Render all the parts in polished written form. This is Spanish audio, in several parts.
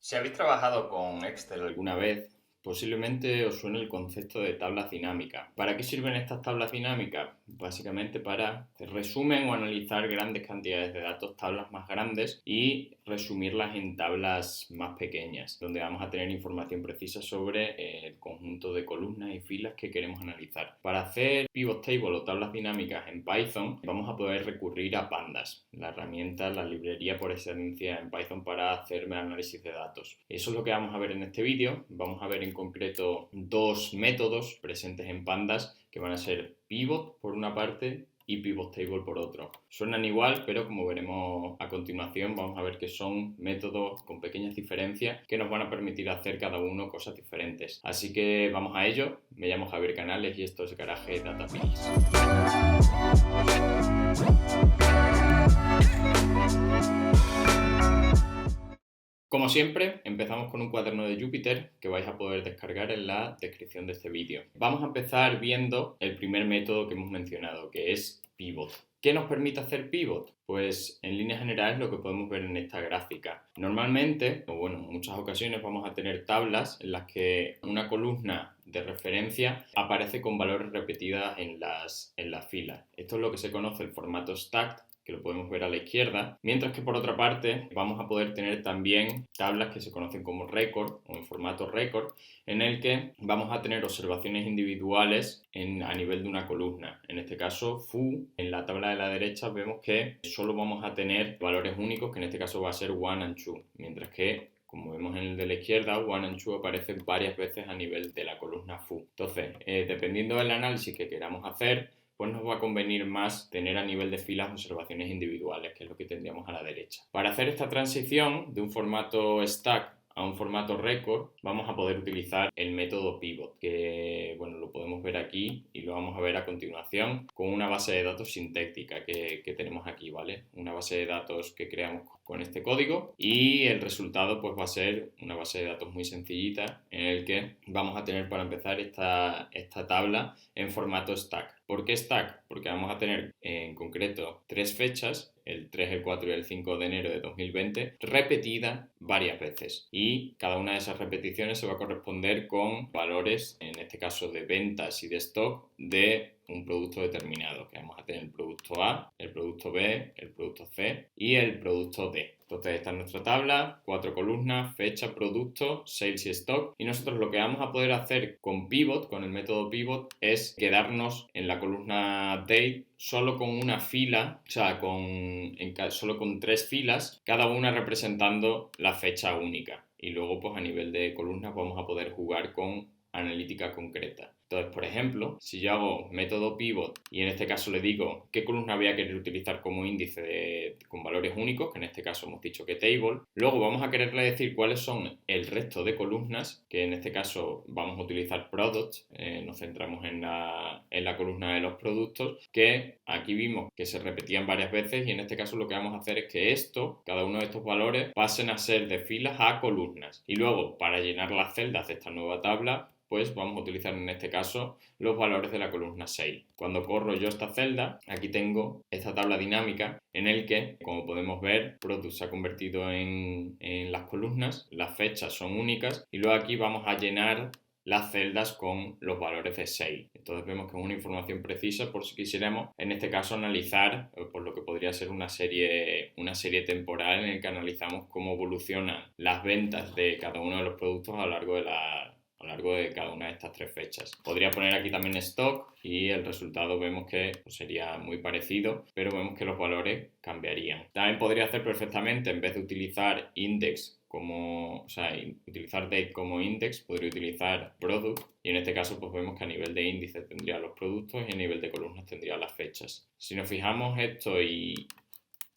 Si habéis trabajado con Excel alguna vez, posiblemente os suene el concepto de tablas dinámicas. ¿Para qué sirven estas tablas dinámicas? Básicamente para hacer resumen o analizar grandes cantidades de datos, tablas más grandes y resumirlas en tablas más pequeñas, donde vamos a tener información precisa sobre el conjunto de columnas y filas que queremos analizar. Para hacer pivot table o tablas dinámicas en Python, vamos a poder recurrir a Pandas, la herramienta, la librería por excelencia en Python para hacer análisis de datos. Eso es lo que vamos a ver en este vídeo. Vamos a ver en concreto dos métodos presentes en Pandas que van a ser pivot por una parte y pivot table por otro. Suenan igual, pero como veremos a continuación, vamos a ver que son métodos con pequeñas diferencias que nos van a permitir hacer cada uno cosas diferentes. Así que vamos a ello. Me llamo Javier Canales y esto es Garage Data Pills. Como siempre, empezamos con un cuaderno de Jupyter que vais a poder descargar en la descripción de este vídeo. Vamos a empezar viendo el primer método que hemos mencionado, que es pivot. ¿Qué nos permite hacer pivot? Pues en líneas generales lo que podemos ver en esta gráfica. Normalmente, o bueno, en muchas ocasiones vamos a tener tablas en las que una columna de referencia aparece con valores repetidas en las filas. Esto es lo que se conoce el formato stacked, que lo podemos ver a la izquierda, mientras que por otra parte vamos a poder tener también tablas que se conocen como record o en formato record, en el que vamos a tener observaciones individuales a nivel de una columna. En este caso, foo, en la tabla de la derecha vemos que solo vamos a tener valores únicos, que en este caso va a ser one and two, mientras que como vemos en el de la izquierda, one and two aparece varias veces a nivel de la columna foo. Entonces, dependiendo del análisis que queramos hacer, pues nos va a convenir más tener a nivel de filas observaciones individuales, que es lo que tendríamos a la derecha. Para hacer esta transición de un formato stack a un formato record, vamos a poder utilizar el método pivot, que bueno, lo podemos ver aquí y lo vamos a ver a continuación con una base de datos sintética que tenemos aquí, ¿vale? Una base de datos que creamos con este código y el resultado pues va a ser una base de datos muy sencillita en el que vamos a tener para empezar esta tabla en formato stack. ¿Por qué stack? Porque vamos a tener en concreto tres fechas, el 3, el 4 y el 5 de enero de 2020, repetidas varias veces. Y cada una de esas repeticiones se va a corresponder con valores, en este caso de ventas y de stock, de un producto determinado, que vamos a tener el producto A, el producto B, el producto C y el producto D. Entonces esta es nuestra tabla, 4 columnas, fecha, producto, sales y stock, y nosotros lo que vamos a poder hacer con pivot, con el método pivot, es quedarnos en la columna date solo con una fila, o sea, solo con 3 filas, cada una representando la fecha única. Y luego pues a nivel de columnas vamos a poder jugar con analítica concreta. Entonces, por ejemplo, si yo hago método pivot y en este caso le digo qué columna voy a querer utilizar como índice con valores únicos, que en este caso hemos dicho que table, luego vamos a quererle decir cuáles son el resto de columnas, que en este caso vamos a utilizar products, nos centramos en la columna de los productos, que aquí vimos que se repetían varias veces y en este caso lo que vamos a hacer es que cada uno de estos valores pasen a ser de filas a columnas. Y luego, para llenar las celdas de esta nueva tabla, pues vamos a utilizar en este caso los valores de la columna 6. Cuando corro yo esta celda, aquí tengo esta tabla dinámica en el que, como podemos ver, product se ha convertido en las columnas, las fechas son únicas y luego aquí vamos a llenar las celdas con los valores de 6. Entonces vemos que es una información precisa por si quisiéramos, en este caso, analizar por lo que podría ser una serie temporal en el que analizamos cómo evolucionan las ventas de cada uno de los productos a lo largo de cada una de estas 3 fechas. Podría poner aquí también stock y el resultado vemos que sería muy parecido, pero vemos que los valores cambiarían. También podría hacer perfectamente, en vez de utilizar index utilizar date como index, podría utilizar product y en este caso pues vemos que a nivel de índice tendría los productos y a nivel de columnas tendría las fechas. Si nos fijamos, esto y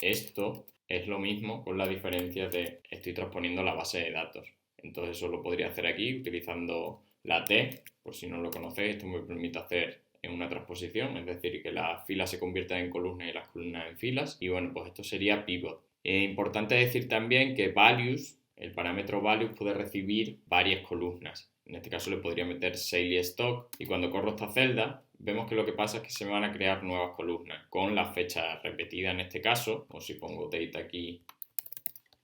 esto es lo mismo, con la diferencia de estoy transponiendo la base de datos. Entonces eso lo podría hacer aquí utilizando la T, por si no lo conocéis, esto me permite hacer en una transposición, es decir, que las filas se conviertan en columnas y las columnas en filas. Y bueno, pues esto sería pivot. Importante decir también que values, el parámetro values puede recibir varias columnas. En este caso le podría meter sale y stock y cuando corro esta celda vemos que lo que pasa es que se me van a crear nuevas columnas con la fecha repetida en este caso, o si pongo date aquí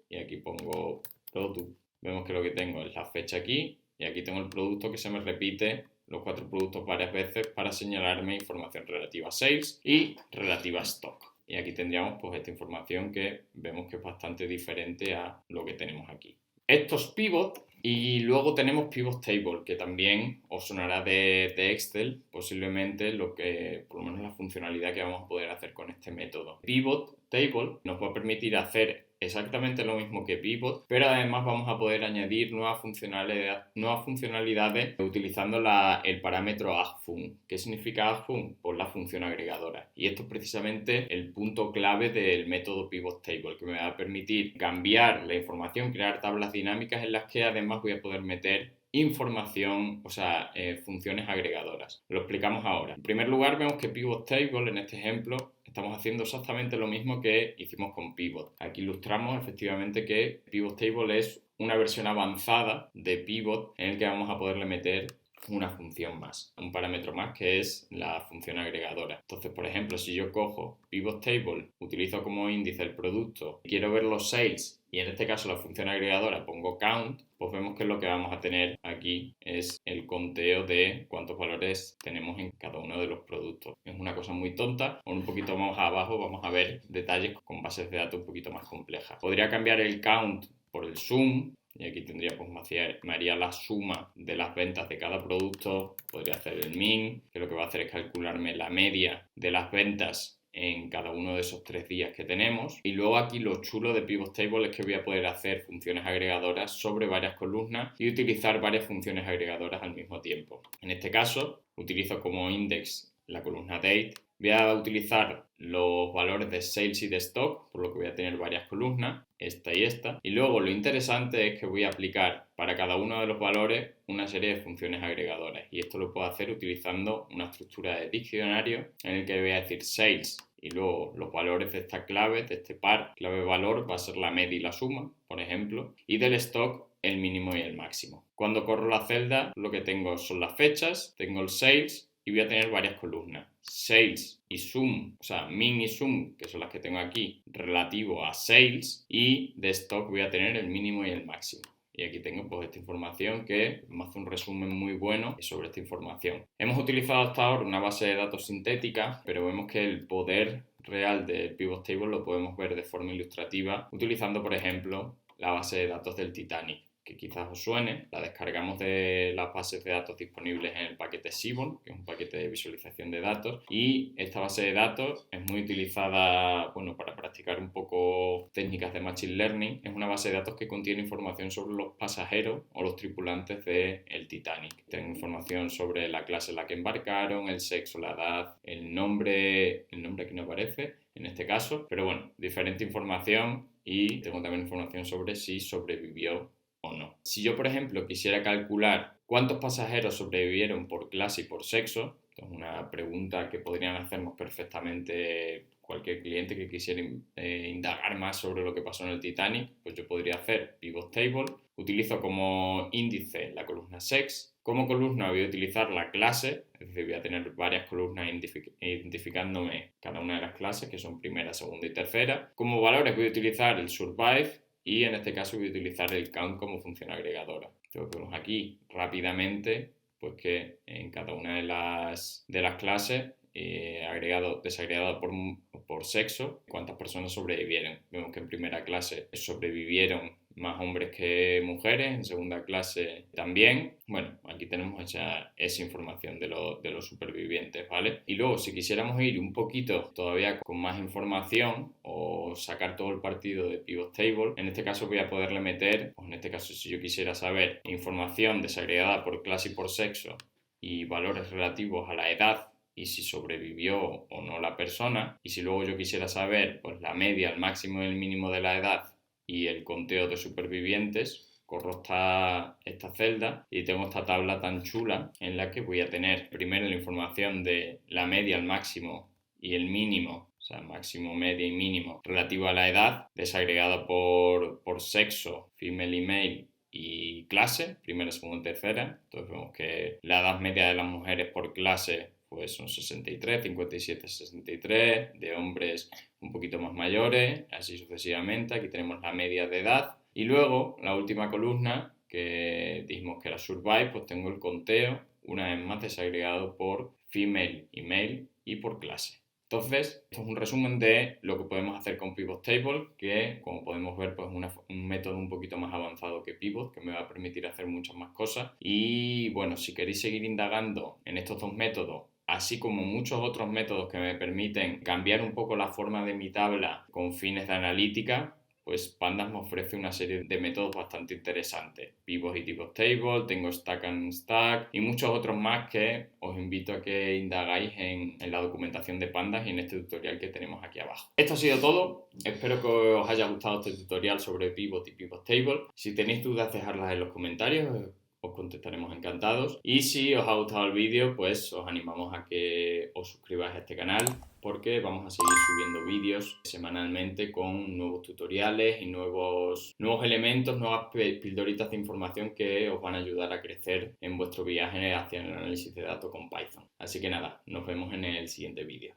y aquí pongo product, vemos que lo que tengo es la fecha aquí y aquí tengo el producto que se me repite los 4 productos varias veces para señalarme información relativa a sales y relativa a stock. Y aquí tendríamos pues esta información que vemos que es bastante diferente a lo que tenemos aquí. Esto es pivot y luego tenemos pivot table, que también os sonará de Excel, posiblemente por lo menos la funcionalidad que vamos a poder hacer con este método. Pivot table nos va a permitir hacer exactamente lo mismo que pivot, pero además vamos a poder añadir nuevas funcionalidades utilizando el parámetro addFun. ¿Qué significa addFun? Pues la función agregadora. Y esto es precisamente el punto clave del método pivot table, que me va a permitir cambiar la información, crear tablas dinámicas en las que además voy a poder meter información, funciones agregadoras. Lo explicamos ahora. En primer lugar, vemos que pivot table, en este ejemplo, estamos haciendo exactamente lo mismo que hicimos con pivot. Aquí ilustramos efectivamente que pivot table es una versión avanzada de pivot en el que vamos a poderle meter una función más, un parámetro más, que es la función agregadora. Entonces, por ejemplo, si yo cojo pivot table, utilizo como índice el producto, quiero ver los sales y en este caso la función agregadora pongo count, pues vemos que lo que vamos a tener aquí es el conteo de cuántos valores tenemos en cada uno de los productos. Es una cosa muy tonta. Un poquito más abajo vamos a ver detalles con bases de datos un poquito más complejas. Podría cambiar el count por el sum, y aquí tendría, pues me haría la suma de las ventas de cada producto. Podría hacer el min, que lo que va a hacer es calcularme la media de las ventas en cada uno de esos 3 días que tenemos. Y luego aquí lo chulo de pivot table es que voy a poder hacer funciones agregadoras sobre varias columnas y utilizar varias funciones agregadoras al mismo tiempo. En este caso, utilizo como index la columna date. Voy a utilizar los valores de sales y de stock, por lo que voy a tener varias columnas, esta y esta. Y luego lo interesante es que voy a aplicar para cada uno de los valores una serie de funciones agregadoras. Y esto lo puedo hacer utilizando una estructura de diccionario en el que voy a decir sales y luego los valores de esta clave, de este par clave-valor, va a ser la media y la suma, por ejemplo. Y del stock, el mínimo y el máximo. Cuando corro la celda, lo que tengo son las fechas, tengo el sales y voy a tener varias columnas. Sales y sum, min y sum, que son las que tengo aquí, relativo a sales, y de stock voy a tener el mínimo y el máximo. Y aquí tengo pues esta información que me hace un resumen muy bueno sobre esta información. Hemos utilizado hasta ahora una base de datos sintética, pero vemos que el poder real del pivot table lo podemos ver de forma ilustrativa utilizando, por ejemplo, la base de datos del Titanic, que quizás os suene. La descargamos de las bases de datos disponibles en el paquete Seaborn, que es un paquete de visualización de datos, y esta base de datos es muy utilizada para practicar un poco técnicas de Machine Learning. Es una base de datos que contiene información sobre los pasajeros o los tripulantes del Titanic. Tengo información sobre la clase en la que embarcaron, el sexo, la edad, el nombre aquí no aparece en este caso, pero bueno, diferente información, y tengo también información sobre si sobrevivió o no. Si yo, por ejemplo, quisiera calcular cuántos pasajeros sobrevivieron por clase y por sexo, es una pregunta que podrían hacernos perfectamente cualquier cliente que quisiera indagar más sobre lo que pasó en el Titanic, pues yo podría hacer pivot table. Utilizo como índice la columna sex. Como columna voy a utilizar la clase, es decir, voy a tener varias columnas identificándome cada una de las clases, que son primera, segunda y tercera. Como valores voy a utilizar el survive, y en este caso voy a utilizar el count como función agregadora. Entonces vemos aquí rápidamente pues que en cada una de las clases desagregado por sexo, cuántas personas sobrevivieron. Vemos que en primera clase sobrevivieron más hombres que mujeres, en segunda clase también. Bueno, aquí tenemos esa información de los supervivientes, ¿vale? Y luego, si quisiéramos ir un poquito todavía con más información o sacar todo el partido de pivot table, en este caso voy a poderle meter, o en este caso si yo quisiera saber información desagregada por clase y por sexo y valores relativos a la edad y si sobrevivió o no la persona, y si luego yo quisiera saber pues la media, el máximo y el mínimo de la edad y el conteo de supervivientes, corro esta celda y tengo esta tabla tan chula en la que voy a tener primero la información de la media, el máximo y el mínimo, máximo, media y mínimo relativo a la edad, desagregado por sexo, female y male, y clase, primera, segunda y tercera. Entonces vemos que la edad media de las mujeres por clase pues son 63, 57, 63, de hombres un poquito más mayores, así sucesivamente. Aquí tenemos la media de edad Y luego, la última columna, que dijimos que era survive, pues tengo el conteo, una vez más desagregado por female y male y por clase. Entonces, esto es un resumen de lo que podemos hacer con Pivot Table, que como podemos ver, pues es un método un poquito más avanzado que Pivot, que me va a permitir hacer muchas más cosas. Y bueno, si queréis seguir indagando en estos dos métodos, así como muchos otros métodos que me permiten cambiar un poco la forma de mi tabla con fines de analítica, pues Pandas me ofrece una serie de métodos bastante interesantes. Pivot y Pivot Table, tengo Stack and Stack y muchos otros más que os invito a que indagáis en la documentación de Pandas y en este tutorial que tenemos aquí abajo. Esto ha sido todo. Espero que os haya gustado este tutorial sobre Pivot y Pivot Table. Si tenéis dudas, dejadlas en los comentarios. Os contestaremos encantados. Y si os ha gustado el vídeo, pues os animamos a que os suscribáis a este canal, porque vamos a seguir subiendo vídeos semanalmente con nuevos tutoriales y nuevos elementos, nuevas pildoritas de información que os van a ayudar a crecer en vuestro viaje hacia el análisis de datos con Python. Así que nada, nos vemos en el siguiente vídeo.